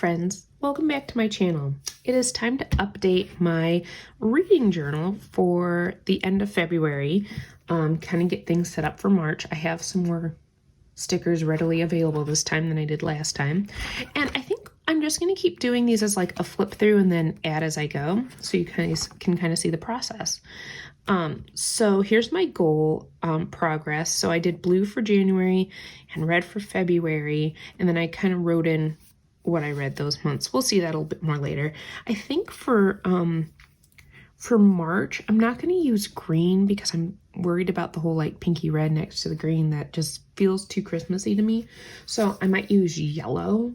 friends, welcome back to my channel. It is time to update my reading journal for the end of February, kind of get things set up for March. I have some more stickers readily available this time than I did last time, and I think I'm just going to keep doing these as like a flip through and then add as I go, so you guys can kind of see the process. So here's my goal progress. So I did blue for January and red for February, and then I kind of wrote in what I read those months. We'll see that a little bit more later. I think for March, I'm not going to use green because I'm worried about the whole like pinky red next to the green. That just feels too Christmassy to me. So I might use yellow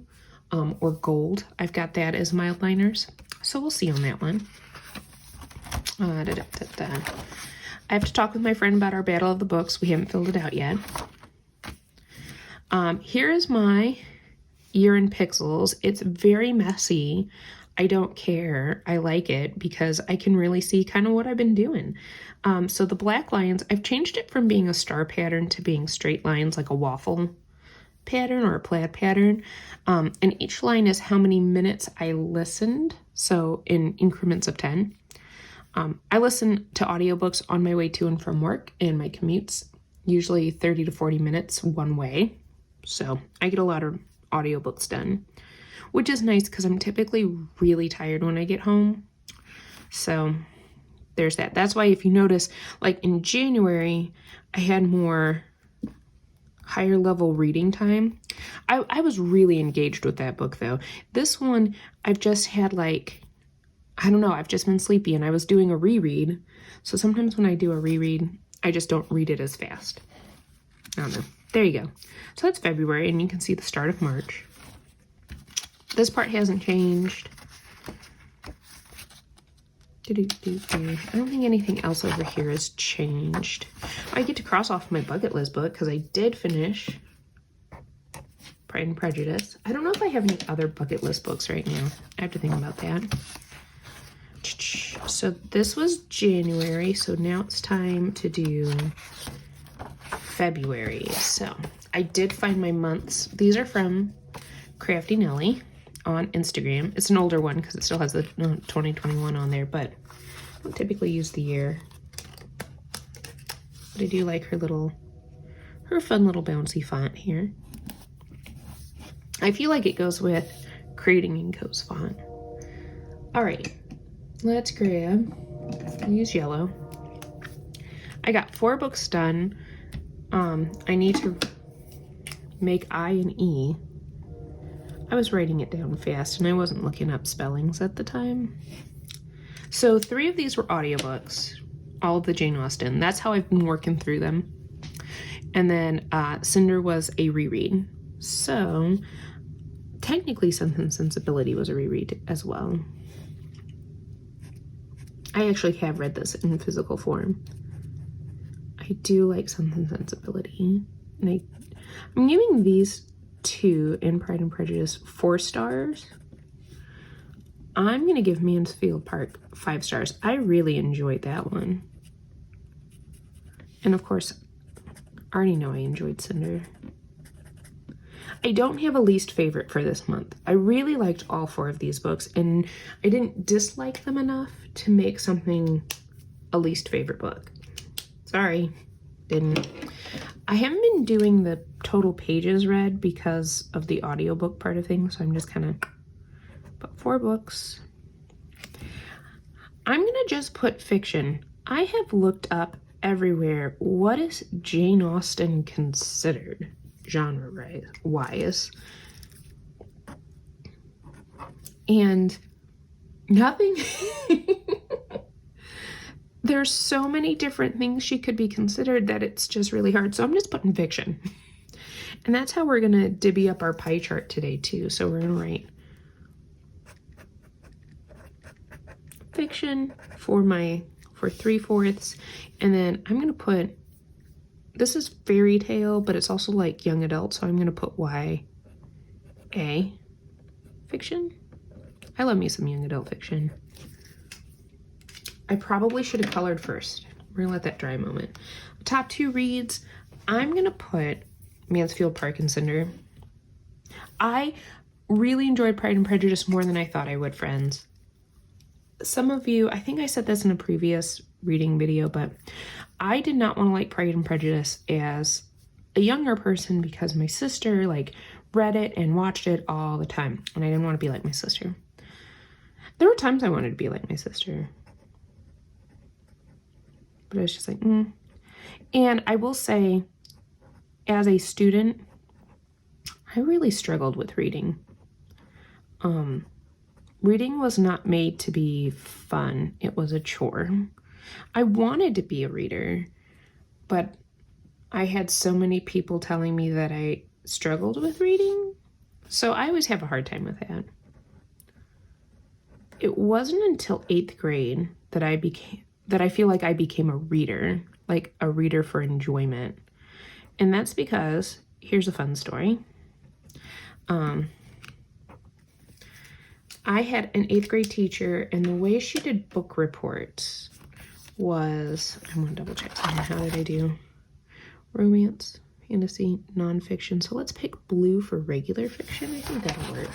or gold. I've got that as mild liners. So we'll see on that one. I have to talk with my friend about our Battle of the Books. We haven't filled it out yet. Here is my year in pixels. It's very messy. I don't care. I like it because I can really see kind of what I've been doing. So the black lines, I've changed it from being a star pattern to being straight lines, like a waffle pattern or a plaid pattern. And each line is how many minutes I listened. So in increments of 10. I listen to audiobooks on my way to and from work and my commutes, usually 30 to 40 minutes one way. So I get a lot of audiobooks done, which is nice because I'm typically really tired when I get home. So there's that. That's why if you notice, like in January, I had more higher level reading time. I was really engaged with that book though. This one, I've just had like, I don't know, I've just been sleepy and I was doing a reread. So sometimes when I do a reread, I just don't read it as fast. I don't know. There you go. So that's February and you can see the start of March. This part hasn't changed. I don't think anything else over here has changed. I get to cross off my bucket list book because I did finish Pride and Prejudice. I don't know if I have any other bucket list books right now. I have to think about that. So this was January, so now it's time to do February. So I did find my months. These are from Crafty Nelly on Instagram. It's an older one because it still has the 2021 on there, but I don't typically use the year. But I do like her fun little bouncy font here. I feel like it goes with Creating & Co.'s font. All right. Let's grab, I'll use yellow. I got 4 books done. I need to make I and E. I was writing it down fast and I wasn't looking up spellings at the time. So 3 of these were audiobooks, all of the Jane Austen. That's how I've been working through them. And then Cinder was a reread. So technically Sense and Sensibility was a reread as well. I actually have read this in physical form. I do like Sense and Sensibility. And I'm giving these 2 in Pride and Prejudice 4 stars. I'm going to give Mansfield Park 5 stars. I really enjoyed that one. And of course, I already know I enjoyed Cinder. I don't have a least favorite for this month. I really liked all 4 of these books and I didn't dislike them enough to make something a least favorite book. Sorry, didn't. I haven't been doing the total pages read because of the audiobook part of things, so I'm just kind of put 4 books. I'm gonna just put fiction. I have looked up everywhere, what is Jane Austen considered genre-wise? And nothing. There's so many different things she could be considered that it's just really hard. So I'm just putting fiction. And that's how we're gonna divvy up our pie chart today too. So we're gonna write fiction for 3/4, and then I'm gonna put, this is fairy tale, but it's also like young adult, so I'm gonna put YA fiction. I love me some young adult fiction. I probably should have colored first. We're gonna let that dry a moment. Top 2 reads, I'm gonna put Mansfield Park and Cinder. I really enjoyed Pride and Prejudice more than I thought I would, friends. Some of you, I think I said this in a previous reading video, but I did not want to like Pride and Prejudice as a younger person because my sister like read it and watched it all the time, and I didn't want to be like my sister. There were times I wanted to be like my sister, but I was just like, And I will say, as a student, I really struggled with reading. Reading was not made to be fun. It was a chore. I wanted to be a reader, but I had so many people telling me that I struggled with reading, so I always have a hard time with that. It wasn't until 8th grade that I feel like I became a reader, like a reader for enjoyment. And that's because, here's a fun story. I had an 8th grade teacher, and the way she did book reports was, I want to double check something. How did I do? Romance, fantasy, nonfiction. So let's pick blue for regular fiction. I think that'll work.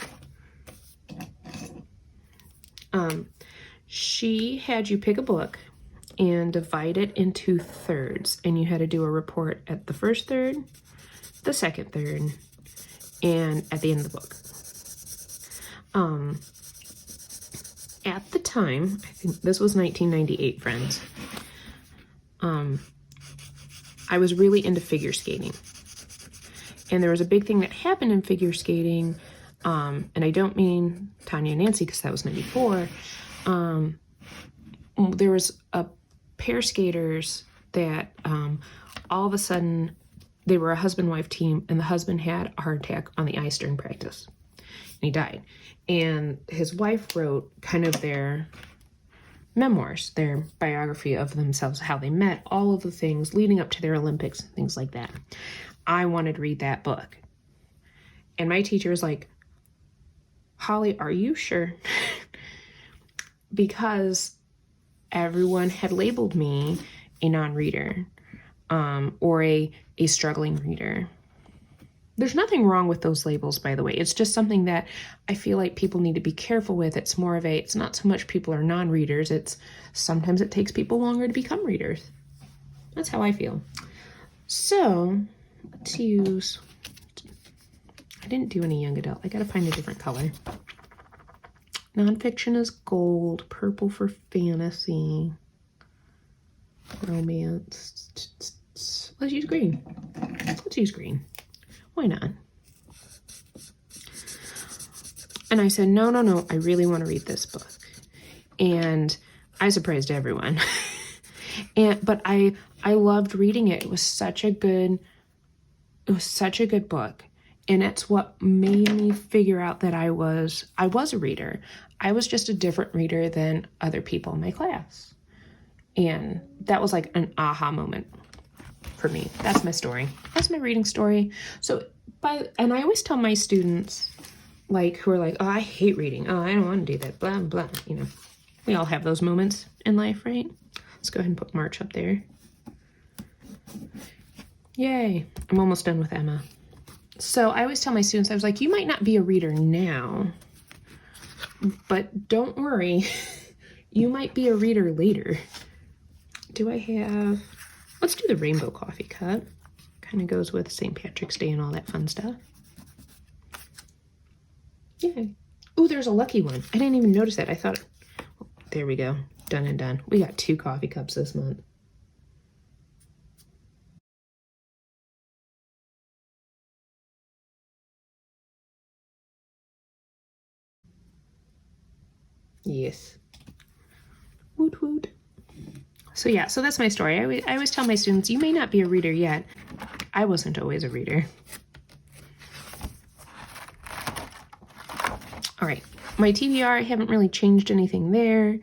She had you pick a book and divide it into thirds, and you had to do a report at the first third, the second third, and at the end of the book. At the time, I think this was 1998, friends, I was really into figure skating. And there was a big thing that happened in figure skating, and I don't mean Tanya and Nancy because that was 94. There was a pair skaters that all of a sudden, they were a husband-wife team, and the husband had a heart attack on the ice during practice, and he died. And his wife wrote kind of their memoirs, their biography of themselves, how they met, all of the things leading up to their Olympics, things like that. I wanted to read that book. And my teacher was like, Holly, are you sure? Because everyone had labeled me a non-reader, or a struggling reader. There's nothing wrong with those labels, by the way. It's just something that I feel like people need to be careful with. It's more of it's not so much people are non-readers, it's sometimes it takes people longer to become readers. That's how I feel. So, let's use, I didn't do any young adult. I gotta find a different color. Nonfiction is gold, purple for fantasy, romance. Let's use green. Let's use green. Why not? And I said, no, I really want to read this book. And I surprised everyone. But I loved reading it. It was such a good book. And it's what made me figure out that I was a reader. I was just a different reader than other people in my class. And that was like an aha moment for me. That's my story. That's my reading story. So, and I always tell my students, like, who are like, oh, I hate reading. Oh, I don't want to do that. Blah, blah. You know, we all have those moments in life, right? Let's go ahead and put March up there. Yay. I'm almost done with Emma. So I always tell my students, I was like, you might not be a reader now, but don't worry. You might be a reader later. Do I have, let's do the rainbow coffee cup. Kind of goes with St. Patrick's Day and all that fun stuff. Yeah. Oh, there's a lucky one. I didn't even notice that. I thought, there we go. Done and done. We got 2 coffee cups this month. Yes. Woot woot. So yeah, so that's my story. I always tell my students, you may not be a reader yet. I wasn't always a reader. All right, my TBR, I haven't really changed anything there.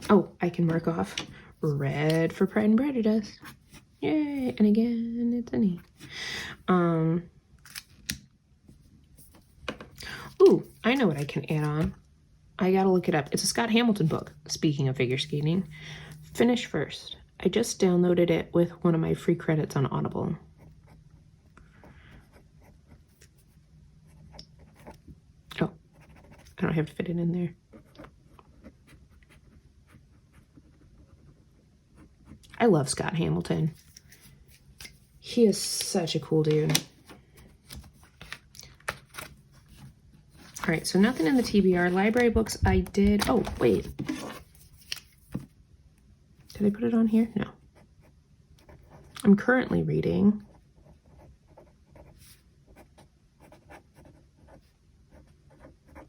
Oh, I can mark off red for Pride and Prejudice. Yay, and again, it's an E. Ooh, I know what I can add on. I gotta look it up. It's a Scott Hamilton book, speaking of figure skating. Finish First. I just downloaded it with one of my free credits on Audible. don't have to fit it in there. I love Scott Hamilton. He is such a cool dude. All right, so nothing in the TBR. Library books I did. Oh, wait. Did I put it on here? No. I'm currently reading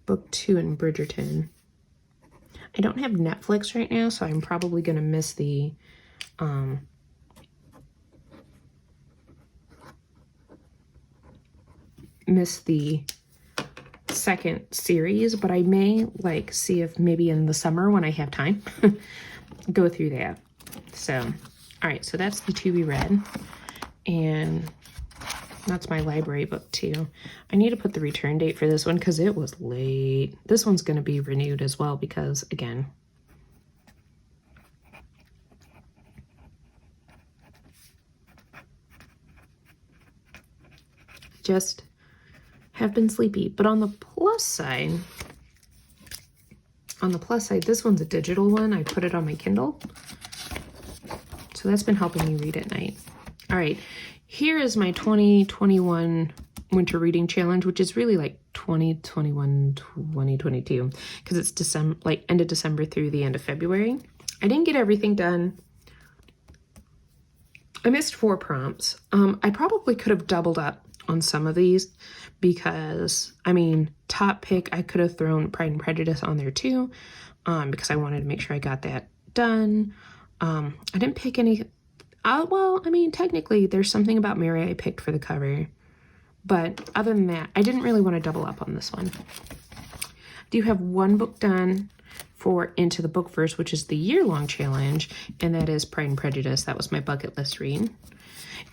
book 2 in Bridgerton. I don't have Netflix right now, so I'm probably going to miss the second series, but I may like see if maybe in the summer when I have time go through that. So, all right, so that's the to be read, and that's my library book too. I need to put the return date for this one because it was late. This one's going to be renewed as well because, again, just have been sleepy. But on the plus side, this one's a digital one. I put it on my Kindle. So that's been helping me read at night. All right, here is my 2021 winter reading challenge, which is really like 2021, 2022, because it's December, like end of December through the end of February. I didn't get everything done. I missed 4 prompts. I probably could have doubled up on some of these because, I mean, top pick, I could have thrown Pride and Prejudice on there too, because I wanted to make sure I got that done. I didn't pick any. Well, I mean, technically, there's something about Mary I picked for the cover. But other than that, I didn't really want to double up on this one. I do have one book done for Into the Bookverse, which is the year-long challenge, and that is Pride and Prejudice. That was my bucket list read.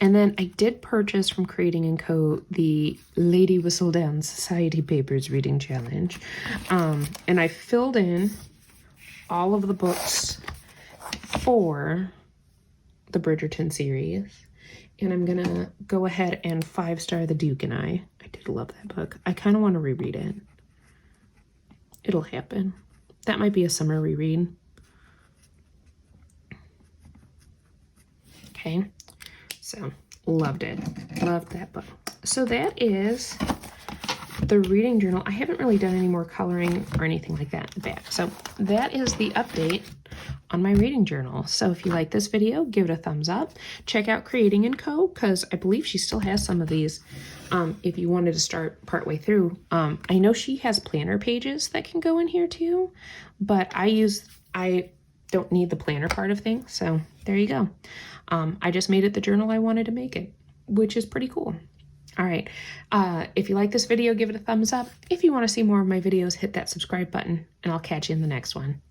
And then I did purchase from Creating & Co. the Lady Whistledown Society Papers reading challenge. And I filled in all of the books for the Bridgerton series. And I'm going to go ahead and 5-star The Duke and I. I did love that book. I kind of want to reread it. It'll happen. That might be a summer reread. Okay. So, loved it. Loved that book. So that is the reading journal. I haven't really done any more coloring or anything like that in the back. So that is the update on my reading journal. So if you like this video, give it a thumbs up. Check out Creating & Co. because I believe she still has some of these if you wanted to start partway through. I know she has planner pages that can go in here too, but I don't need the planner part of things. So there you go. I just made it the journal I wanted to make it, which is pretty cool. All right. If you like this video, give it a thumbs up. If you want to see more of my videos, hit that subscribe button, and I'll catch you in the next one.